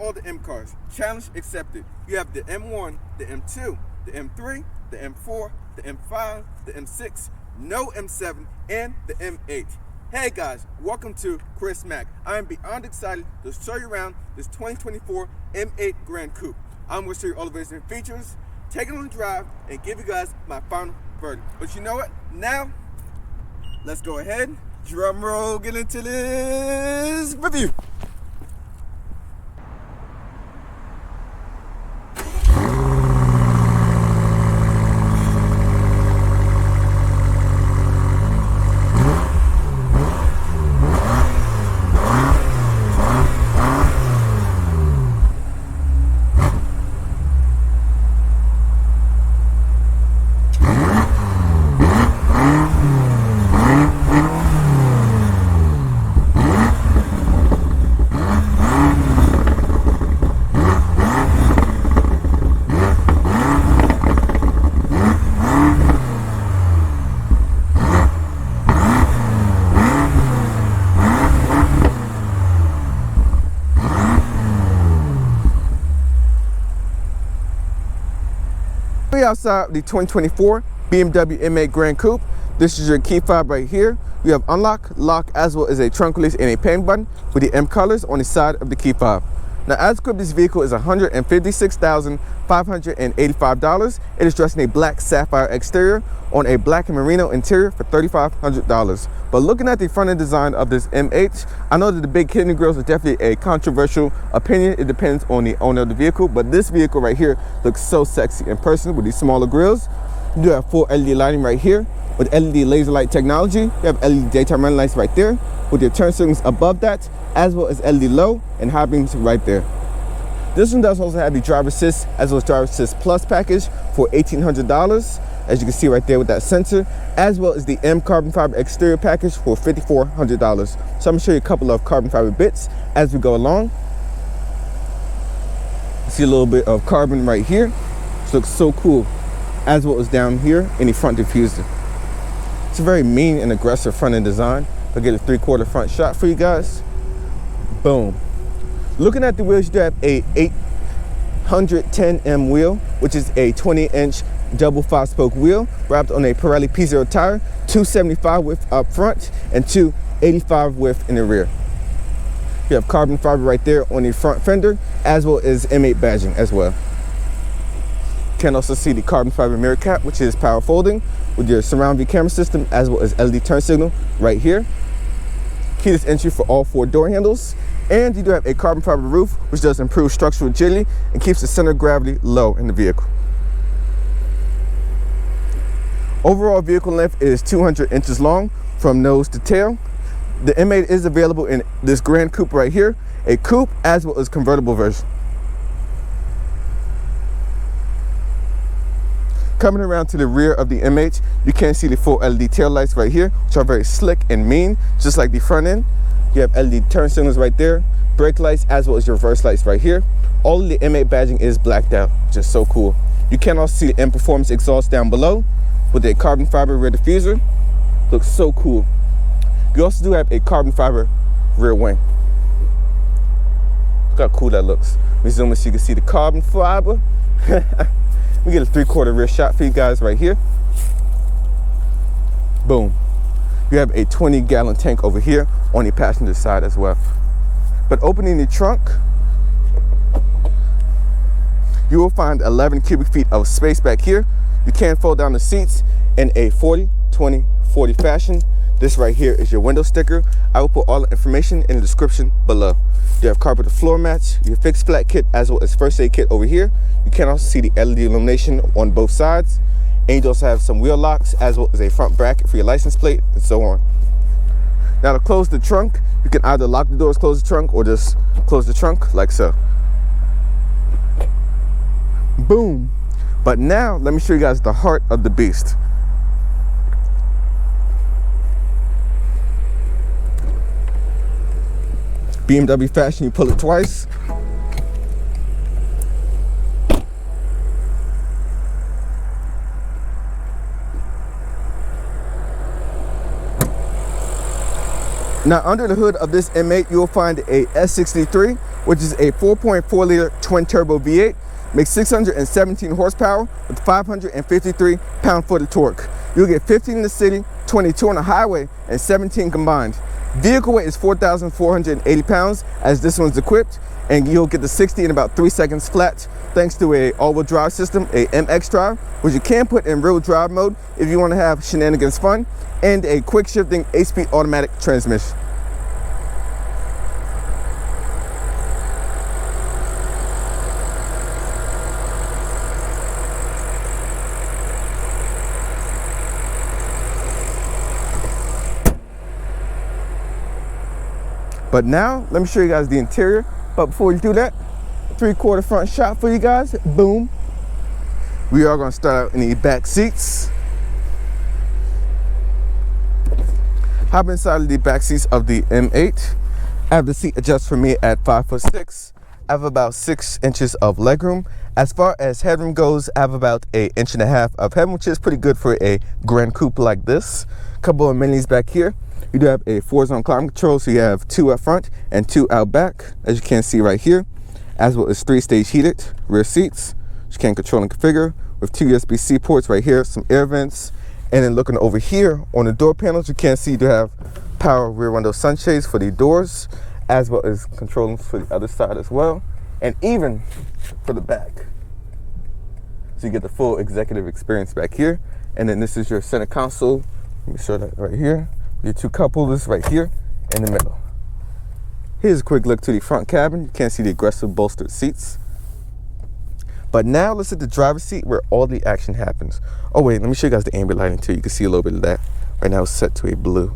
all the M cars. Challenge accepted. You have the M1, the M2, the M3, the M4, the M5, the M6, no M7, and the M8. Hey guys, welcome to Chris Mack. I am beyond excited to show you around this 2024 M8 Gran Coupe. I'm going to show you all of its features, take it on a drive, and give you guys my final verdict. But you know what? Now, let's go ahead, drum roll, get into this review. We're outside the 2024 BMW M8 Gran Coupe. This is your key fob right here. We have unlock, lock, as well as a trunk release and a panic button with the M colors on the side of the key fob. Now, as equipped, this vehicle is $156,585. It is dressed in a black sapphire exterior on a black merino interior for $3,500. But looking at the front end design of this M8, I know that the big kidney grills is definitely a controversial opinion. It depends on the owner of the vehicle, but this vehicle right here looks so sexy in person with these smaller grills. You do have full LED lighting right here with LED laser light technology. You have LED daytime running lights right there with your turn signals above that, as well as LED low and high beams right there. This one does also have the driver assist as well as driver assist plus package for $1,800, as you can see right there with that sensor, as well as the M carbon fiber exterior package for $5,400. So I'm gonna show you a couple of carbon fiber bits as we go along. See a little bit of carbon right here. This looks so cool, as well as down here in the front diffuser. It's a very mean and aggressive front end design. I'll get a 3/4 front shot for you guys. Boom. Looking at the wheels, you do have a 810M wheel, which is a 20-inch double 5-spoke wheel wrapped on a Pirelli P0 tire, 275 width up front and 285 width in the rear. You have carbon fiber right there on the front fender, as well as M8 badging as well. You can also see the carbon fiber mirror cap, which is power folding with your surround view camera system, as well as LED turn signal right here. Keyless entry for all 4 door handles. And you do have a carbon fiber roof, which does improve structural rigidity and keeps the center of gravity low in the vehicle. Overall vehicle length is 200 inches long from nose to tail. The M8 is available in this Gran Coupe right here, a coupe as well as convertible version. Coming around to the rear of the M8, you can see the full LED tail lights right here, which are very slick and mean, just like the front end. You have LED turn signals right there, brake lights, as well as your reverse lights right here. All of the M8 badging is blacked out, which is so cool. You can also see the M Performance exhaust down below with a carbon fiber rear diffuser. Looks so cool. You also do have a carbon fiber rear wing. Look how cool that looks. Let me zoom in so you can see the carbon fiber. We get a 3/4 rear shot for you guys right here. Boom. You have a 20-gallon tank over here on the passenger side as well. But opening the trunk, you will find 11 cubic feet of space back here. You can fold down the seats in a 40-20-40 fashion. This right here is your window sticker. I will put all the information in the description below. You have carpeted floor mats, your fixed flat kit, as well as first aid kit over here. You can also see the LED illumination on both sides. And you also have some wheel locks, as well as a front bracket for your license plate, and so on. Now, to close the trunk, you can either lock the doors, close the trunk, or just close the trunk like so. Boom. But now, let me show you guys the heart of the beast. BMW fashion, you pull it twice. Now, under the hood of this M8, you will find a S63 which is a 4.4 liter twin turbo V8, makes 617 horsepower with 553 pound-foot of torque. You'll get 15 in the city, 22 on the highway, and 17 combined. Vehicle weight is 4,480 pounds as this one's equipped, and you'll get the 60 in about 3 seconds flat thanks to a all-wheel drive system, a M Xdrive, which you can put in real drive mode if you want to have shenanigans fun, and a quick shifting 8-speed automatic transmission. But now, let me show you guys the interior. But before we do that, 3/4 front shot for you guys. Boom. We are going to start out in the back seats. Hop inside of the back seats of the M8. I have the seat adjust for me at 5'6". I have about 6 inches of legroom. As far as headroom goes, I have about 1.5 inches of headroom, which is pretty good for a Gran Coupe like this. Couple of minis back here. You do have a 4-zone climate control, so you have 2 up front and 2 out back, as you can see right here, as well as 3-stage heated rear seats, which you can control and configure with 2 USB-C ports right here, some air vents, and then looking over here on the door panels, you can see you do have power rear window sunshades for the doors, as well as controls for the other side as well, and even for the back. So you get the full executive experience back here, and then this is your center console. Let me show that right here. Your 2 cup holders right here in the middle. Here's a quick look to the front cabin. You can see the aggressive bolstered seats. But now let's hit the driver's seat where all the action happens. Oh wait, let me show you guys the ambient lighting too. You can see a little bit of that. Right now it's set to a blue.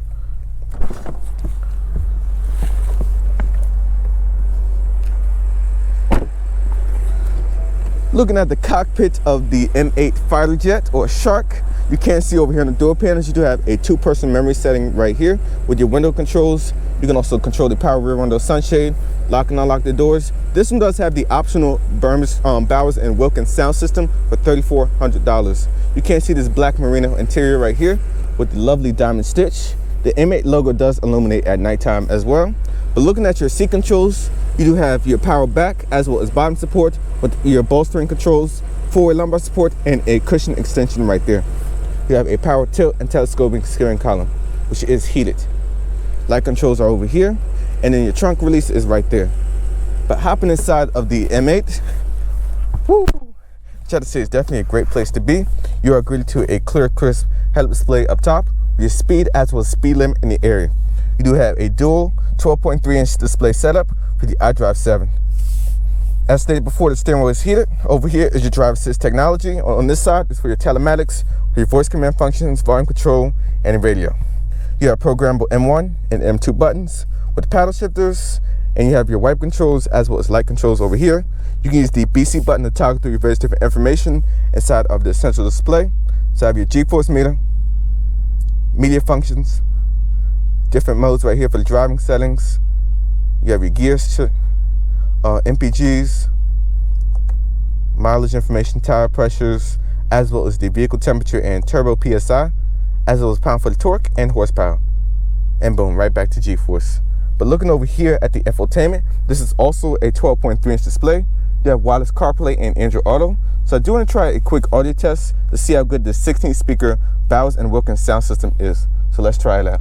Looking at the cockpit of the M8 fighter jet or Shark, you can see over here on the door panels, you do have a 2-person memory setting right here with your window controls. You can also control the power rear window sunshade, lock and unlock the doors. This one does have the optional Bowers and Wilkins sound system for $3,400. You can see this Black Merino interior right here with the lovely diamond stitch. The M8 logo does illuminate at nighttime as well. But looking at your seat controls, you do have your power back as well as bottom support with your bolstering controls, forward lumbar support, and a cushion extension right there. You have a power tilt and telescoping steering column, which is heated. Light controls are over here, and then your trunk release is right there. But hopping inside of the M8, woo, try to say it's definitely a great place to be. You are greeted to a clear, crisp head-up display up top with your speed as well as speed limit in the area. You do have a dual 12.3-inch display setup for the iDrive 7. As stated before, the steering wheel is heated. Over here is your driver assist technology. On this side is for your telematics, your voice command functions, volume control, and radio. You have programmable M1 and M2 buttons with paddle shifters, and you have your wipe controls as well as light controls over here. You can use the BC button to toggle through your various different information inside of the central display. So I have your G-force meter, media functions, different modes right here for the driving settings. You have your gears, MPGs, mileage information, tire pressures, as well as the vehicle temperature and turbo PSI, as well as pound-foot torque and horsepower. And boom, right back to G-force. But looking over here at the infotainment, this is also a 12.3-inch display. You have wireless CarPlay and Android Auto. So I do want to try a quick audio test to see how good the 16-speaker Bowers and Wilkins sound system is. So let's try it out.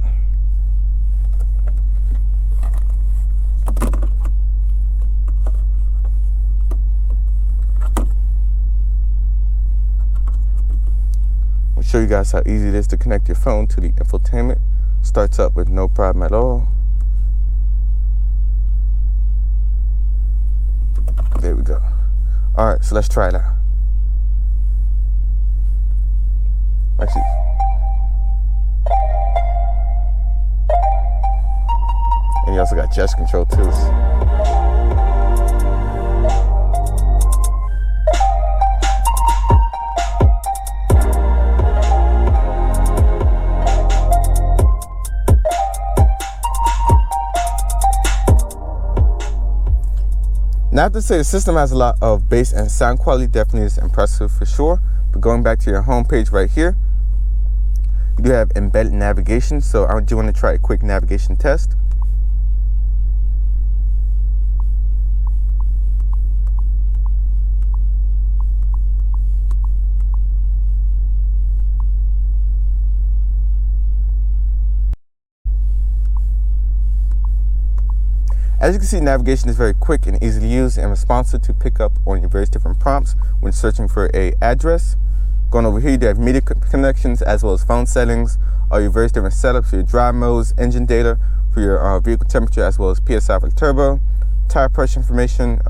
I'll show you guys how easy it is to connect your phone to the infotainment. Starts up with no problem at all. There we go. All right, so let's try it out. Actually, and you also got gesture control too. Not to say the system has a lot of bass and sound quality, definitely is impressive for sure. But going back to your home page right here, you do have embedded navigation. So I do want to try a quick navigation test. As you can see, navigation is very quick and easy to use and responsive to pick up on your various different prompts when searching for an address. Going over here, you have media connections as well as phone settings, all your various different setups for your drive modes, engine data for your vehicle temperature as well as PSI for the turbo, tire pressure information,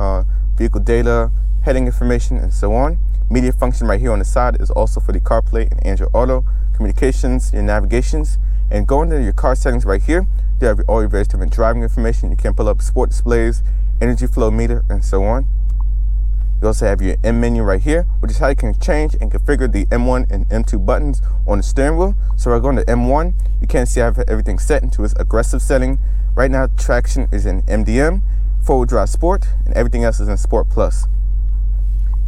vehicle data, heading information, and so on. Media function right here on the side is also for the CarPlay and Android Auto, communications, your navigations, and going to your car settings right here, you have all your various different driving information. You can pull up sport displays, energy flow meter, and so on. You also have your M menu right here, which is how you can change and configure the M1 and M2 buttons on the steering wheel. So we're going to M1. You can see I have everything set into its aggressive setting. Right now, traction is in MDM, four-wheel drive sport, and everything else is in Sport Plus.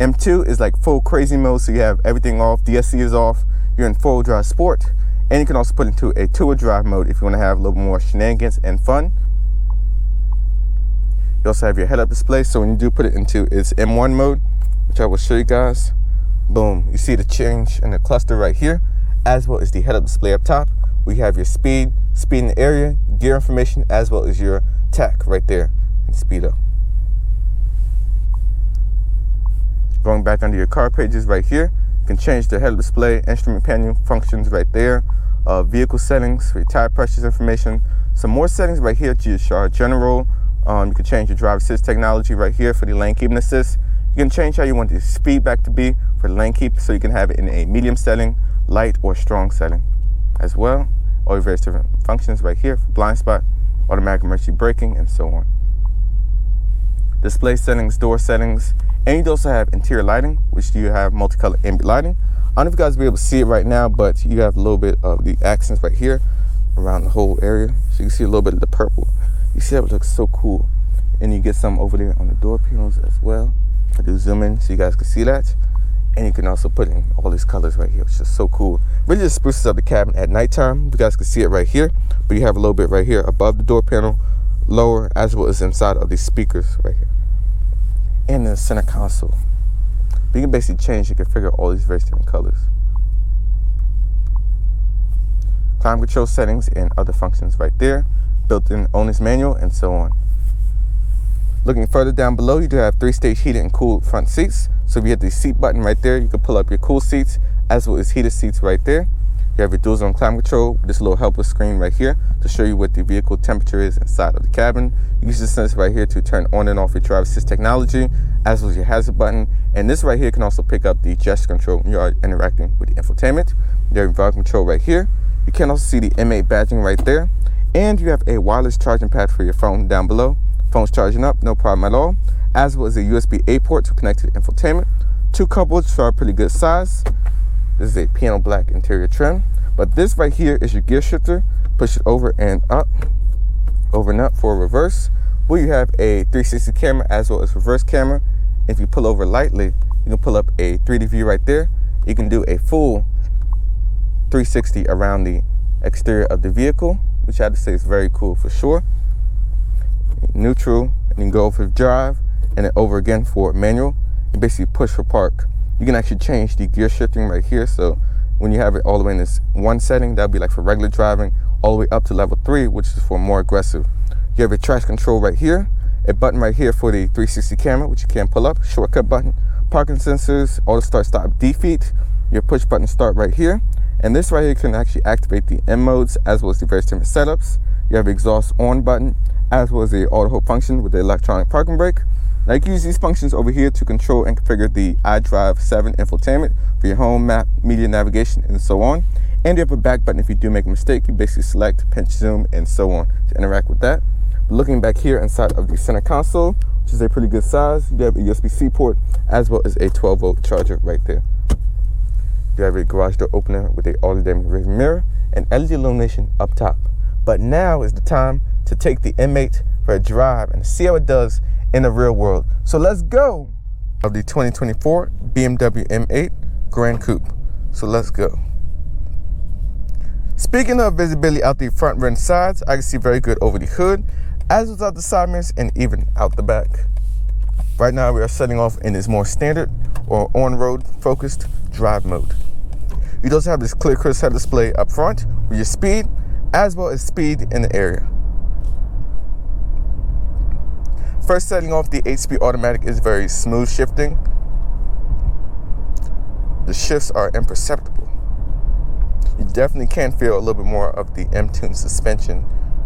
M2 is like full crazy mode, so you have everything off, DSC is off, you're in four-wheel drive sport, and you can also put into a two-wheel drive mode if you want to have a little more shenanigans and fun. You also have your head-up display, so when you do put it into its M1 mode, which I will show you guys, boom, you see the change in the cluster right here, as well as the head-up display up top. We have your speed in the area, gear information, as well as your tach right there, and speed up. Going back under your car pages right here, you can change the head-up display, instrument panel functions right there, vehicle settings for your tire pressures information, some more settings right here to your general. You can change your driver assist technology right here for the lane keeping assist. You can change how you want the speed back to be for the lane keep, so you can have it in a medium setting, light, or strong setting as well. All your various different functions right here for blind spot, automatic emergency braking, and so on. Display settings, door settings, and you also have interior lighting, which you have multicolored ambient lighting. I don't know if you guys will be able to see it right now, but you have a little bit of the accents right here around the whole area. So you can see a little bit of the purple. You see how it looks so cool. And you get some over there on the door panels as well. I do zoom in so you guys can see that. And you can also put in all these colors right here, which is so cool. Really just spruces up the cabin at nighttime. You guys can see it right here, but you have a little bit right here above the door panel, lower, as well as inside of these speakers right here. And the center console. But you can basically change and configure all these various different colors. Climate control settings and other functions right there. Built-in owner's manual, and so on. Looking further down below, you do have 3-stage heated and cooled front seats. So if you hit the seat button right there, you can pull up your cool seats as well as heated seats right there. You have your dual zone climate control with this little helper screen right here to show you what the vehicle temperature is inside of the cabin. You use this right here to turn on and off your driver assist technology, as well as your hazard button. And this right here can also pick up the gesture control when you are interacting with the infotainment. You have your volume control right here. You can also see the M8 badging right there. And you have a wireless charging pad for your phone down below. Phone's charging up, no problem at all. As well as a USB-A port to connect to the infotainment. Two cupboards are a pretty good size. This is a piano black interior trim. But this right here is your gear shifter. Push it over and up for reverse. Where you have a 360 camera as well as reverse camera. If you pull over lightly, you can pull up a 3D view right there. You can do a full 360 around the exterior of the vehicle, which I have to say is very cool for sure. Neutral, and you can go over drive, and then over again for manual. You basically push for park. You can actually change the gear shifting right here. So when you have it all the way in this one setting, that'll be like for regular driving, all the way up to level 3, which is for more aggressive. You have your traction control right here, a button right here for the 360 camera, which you can pull up, shortcut button, parking sensors, auto start, stop, defeat, your push button start right here. And this right here can actually activate the M modes as well as the various different setups. You have exhaust on button as well as the auto hold function with the electronic parking brake. Now you can use these functions over here to control and configure the iDrive 7 infotainment for your home, map, media navigation, and so on. And you have a back button if you do make a mistake. You basically select, pinch, zoom, and so on to interact with that. But looking back here inside of the center console, which is a pretty good size, you have a USB-C port as well as a 12-volt charger right there. You have a garage door opener with a auto-dimming rear mirror and LED illumination up top. But now is the time to take the M8 for a drive and see how it does in the real world. So let's go! Of the 2024 BMW M8 Gran Coupe. So let's go. Speaking of visibility out the front, rear, and sides, I can see very good over the hood, as well as out the side mirrors and even out the back. Right now we are setting off in this more standard or on-road focused drive mode. You also have this clear crisp head display up front with your speed as well as speed in the area. First, setting off, the 8-speed automatic is very smooth shifting. The shifts are imperceptible. You definitely can feel a little bit more of the M-tuned suspension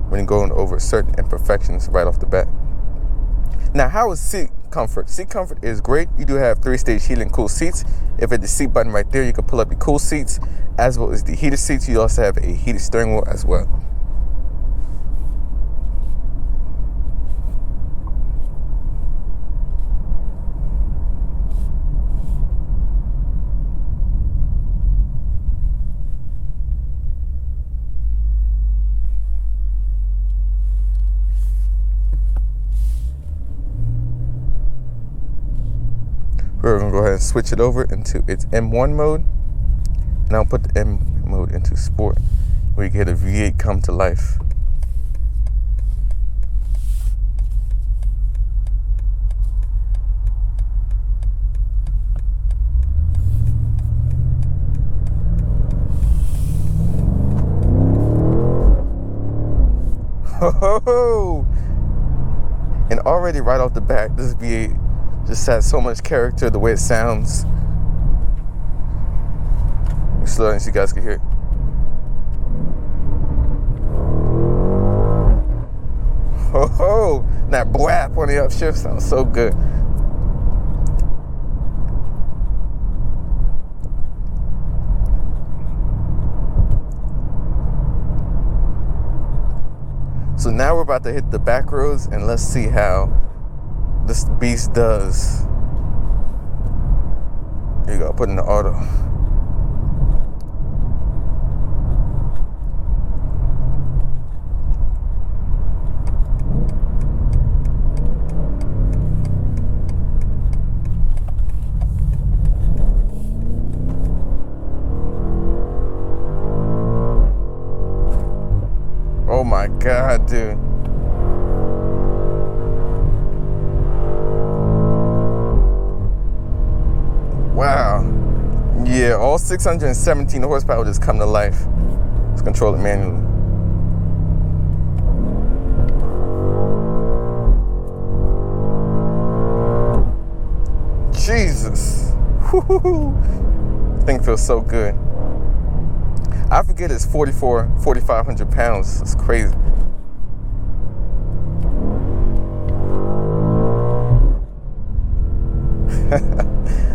when you're going over certain imperfections right off the bat. Now, how is seat comfort? Seat comfort is great. You do have 3-stage heated and cool seats. If at the seat button right there, you can pull up your cool seats as well as the heated seats. You also have a heated steering wheel as well. We're going to go ahead and switch it over into its M1 mode. And I'll put the M mode into Sport, where you get a V8 come to life. Ho! And already right off the bat, this V8 just has so much character, the way it sounds. Slow down so you guys can hear it. Ho! That blap on the upshift sounds so good. So now we're about to hit the back roads, and let's see how this beast does. Here you go, put in the auto. Oh my God, dude. Wow. Yeah, all 617 horsepower just come to life. Let's control it manually. Jesus. Woo-hoo-hoo. Thing feels so good. I forget it's 4,500 pounds. It's crazy.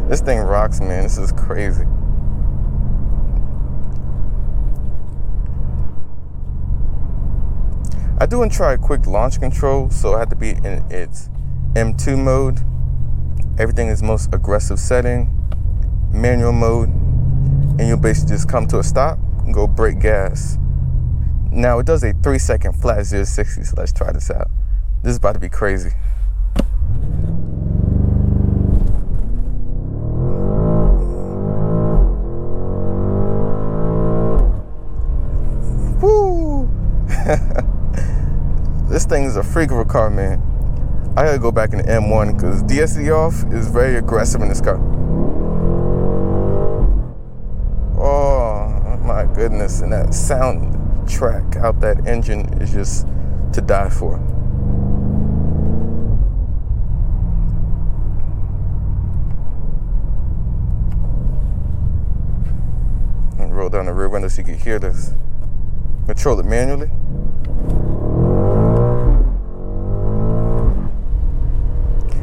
This thing rocks, man. This is crazy. I do want to try a quick launch control, so I have to be in its M2 mode. Everything is most aggressive setting, manual mode, and you'll basically just come to a stop and go brake gas. Now it does a 3-second flat 0-60, so let's try this out. This is about to be crazy. Woo! This thing is a freak of a car, man. I gotta go back in the M1 because DSE off is very aggressive in this car. Oh my goodness, and that sound track out that engine is just to die for. And roll down the rear window so you can hear this. Control it manually.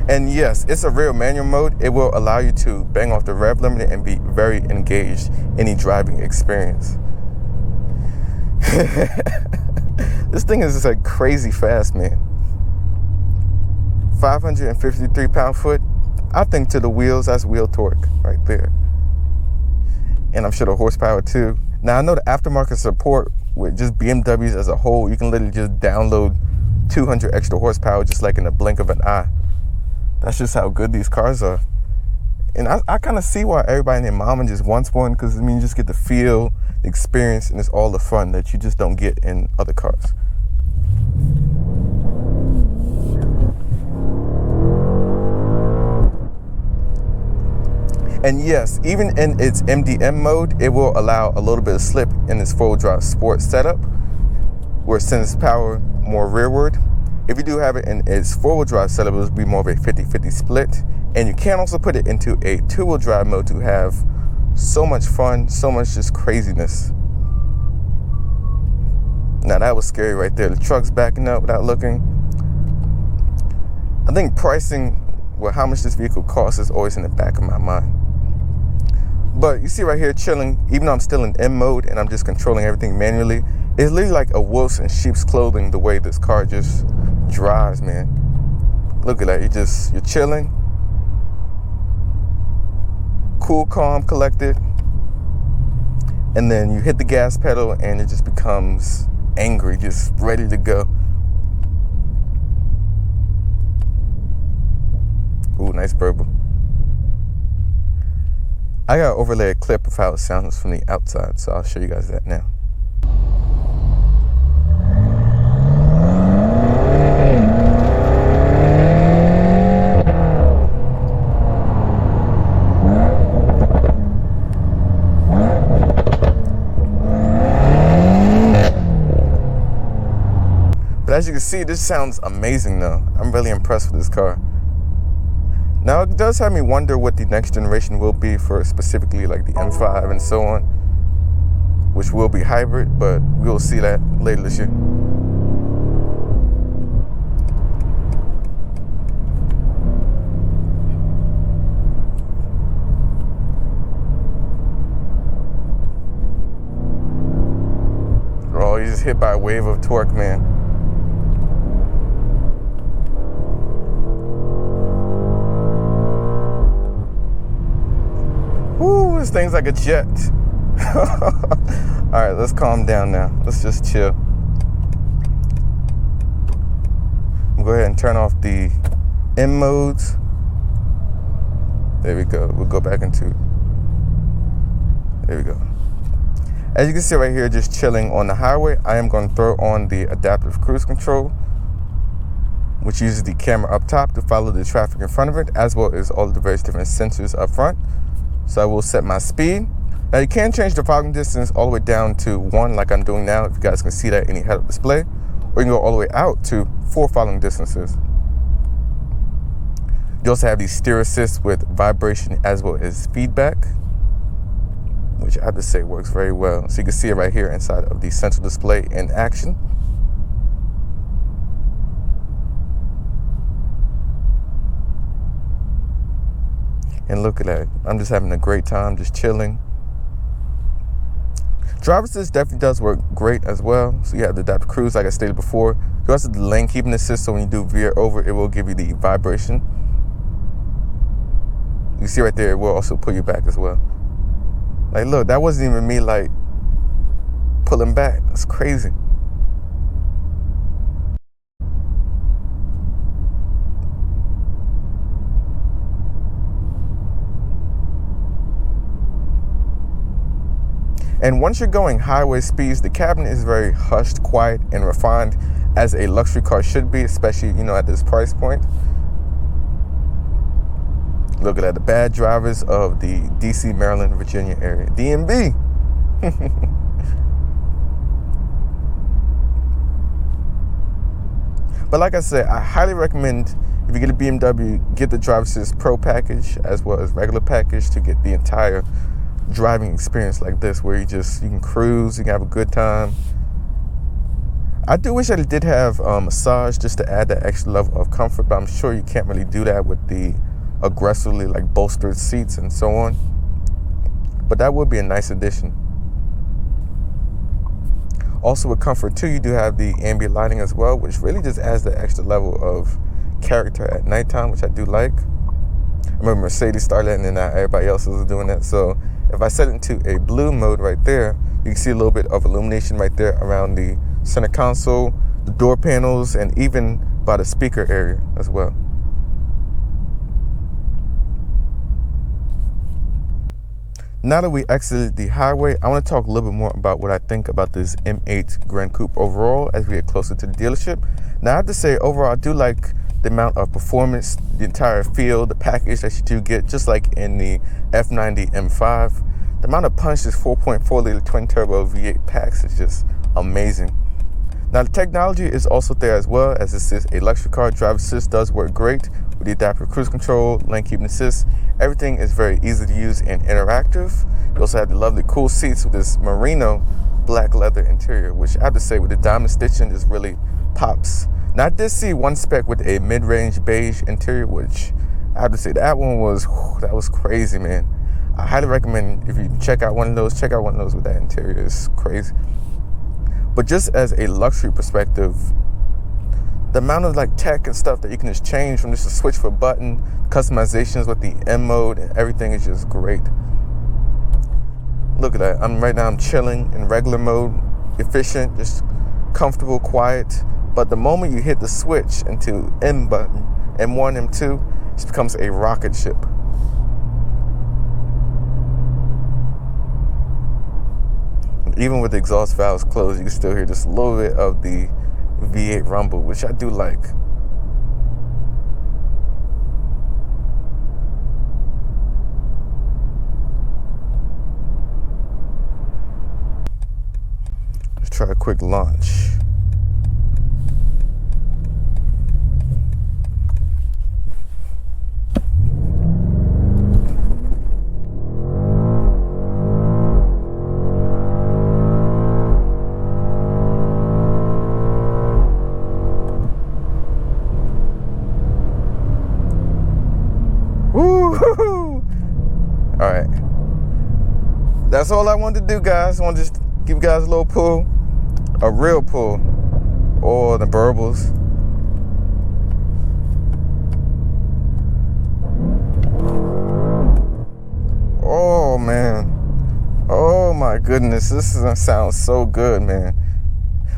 And yes, it's a real manual mode. It will allow you to bang off the rev limiter and be very engaged in any driving experience. This thing is just like crazy fast, man. 553 pound-foot. I think to the wheels, that's wheel torque right there. And I'm sure the horsepower too. Now I know the aftermarket support with just BMWs as a whole, you can literally just download 200 extra horsepower just like in the blink of an eye. That's just how good these cars are. And I kind of see why everybody and their mama just wants one, because I mean, you just get the feel, the experience, and it's all the fun that you just don't get in other cars. And yes, even in its MDM mode, it will allow a little bit of slip in its 4-wheel drive sport setup, where it sends power more rearward. If you do have it in its four-wheel drive setup, it will be more of a 50-50 split. And you can also put it into a two-wheel drive mode to have so much fun, so much just craziness. Now that was scary right there. The truck's backing up without looking. I think pricing, well, how much this vehicle costs is always in the back of my mind. But you see right here, chilling, even though I'm still in M mode and I'm just controlling everything manually, it's literally like a wolf's in sheep's clothing the way this car just drives, man. Look at that, you're chilling. Cool, calm, collected. And then you hit the gas pedal and it just becomes angry, just ready to go. Ooh, nice burble. I got to overlay a clip of how it sounds from the outside, so I'll show you guys that now. But as you can see, this sounds amazing though. I'm really impressed with this car. Now it does have me wonder what the next generation will be for specifically like the M5 and so on, which will be hybrid, but we'll see that later this year. Oh, he's just hit by a wave of torque, man. Ooh, this thing's like a jet. All right, let's calm down now. Let's just chill. We'll go ahead and turn off the M modes. There we go. We'll go back into, there we go. As you can see right here, just chilling on the highway, I am going to throw on the adaptive cruise control, which uses the camera up top to follow the traffic in front of it, as well as all of the various different sensors up front. So I will set my speed. Now you can change the following distance all the way down to 1 like I'm doing now, if you guys can see that in the head-up display, or you can go all the way out to 4 following distances. You also have the steer assist with vibration as well as feedback, which I have to say works very well. So you can see it right here inside of the central display in action. And look at that. I'm just having a great time, just chilling. Driver assist definitely does work great as well. So you have the adaptive cruise, like I stated before. You also have the lane keeping assist, so when you do veer over, it will give you the vibration. You see right there, it will also pull you back as well. Like, look, that wasn't even me, like, pulling back. That's crazy. And once you're going highway speeds, the cabin is very hushed, quiet, and refined, as a luxury car should be, especially, you know, at this price point. Looking at the bad drivers of the DC, Maryland, Virginia area. DMV. But like I said, I highly recommend, if you get a BMW, get the Driver Assist Pro package as well as regular package to get the entire driving experience like this, where you can cruise, you can have a good time. I do wish that it did have massage just to add that extra level of comfort, but I'm sure you can't really do that with the aggressively like bolstered seats and so on. But that would be a nice addition. Also with comfort too, you do have the ambient lighting as well, which really just adds the extra level of character at nighttime, which I do like. I remember Mercedes started and then now everybody else is doing that. So if I set it into a blue mode right there, you can see a little bit of illumination right there around the center console, the door panels, and even by the speaker area as well. Now that we exited the highway, I want to talk a little bit more about what I think about this M8 Gran Coupe overall as we get closer to the dealership. Now I have to say, overall, I do like the amount of performance, the entire feel, the package that you do get, just like in the F90 M5. The amount of punch this 4.4 liter twin turbo V8 packs is just amazing. Now the technology is also there as well, as this is a luxury car. Driver assist does work great with the adaptive cruise control, lane keeping assist. Everything is very easy to use and interactive. You also have the lovely cool seats with this merino black leather interior, which I have to say with the diamond stitching just really pops. Now I did see one spec with a mid-range beige interior, which I have to say that one was, that was crazy, man. I highly recommend if you check out one of those, check out one of those with that interior. It's crazy. But just as a luxury perspective, the amount of like tech and stuff that you can just change from just a switch for a button, customizations with the M mode and everything is just great. Look at that. Right now I'm chilling in regular mode, efficient, just comfortable, quiet. But the moment you hit the switch into M button, M1, M2, it just becomes a rocket ship. Even with the exhaust valves closed, you can still hear just a little bit of the V8 rumble, which I do like. Let's try a quick launch. All right, that's all I wanted to do, guys. I want to just give you guys a little pull, a real pull, or the burbles. Oh man, oh my goodness, this is gonna sound so good, man.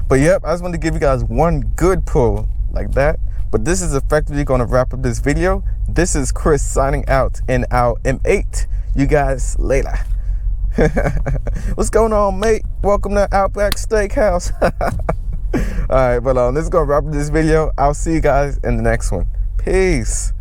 But yep, I just wanted to give you guys one good pull like that. But this is effectively going to wrap up this video. This is Chris signing out in our M8. You guys later. What's going on, mate? Welcome to Outback Steakhouse. All right, but this is going to wrap up this video. I'll see you guys in the next one. Peace.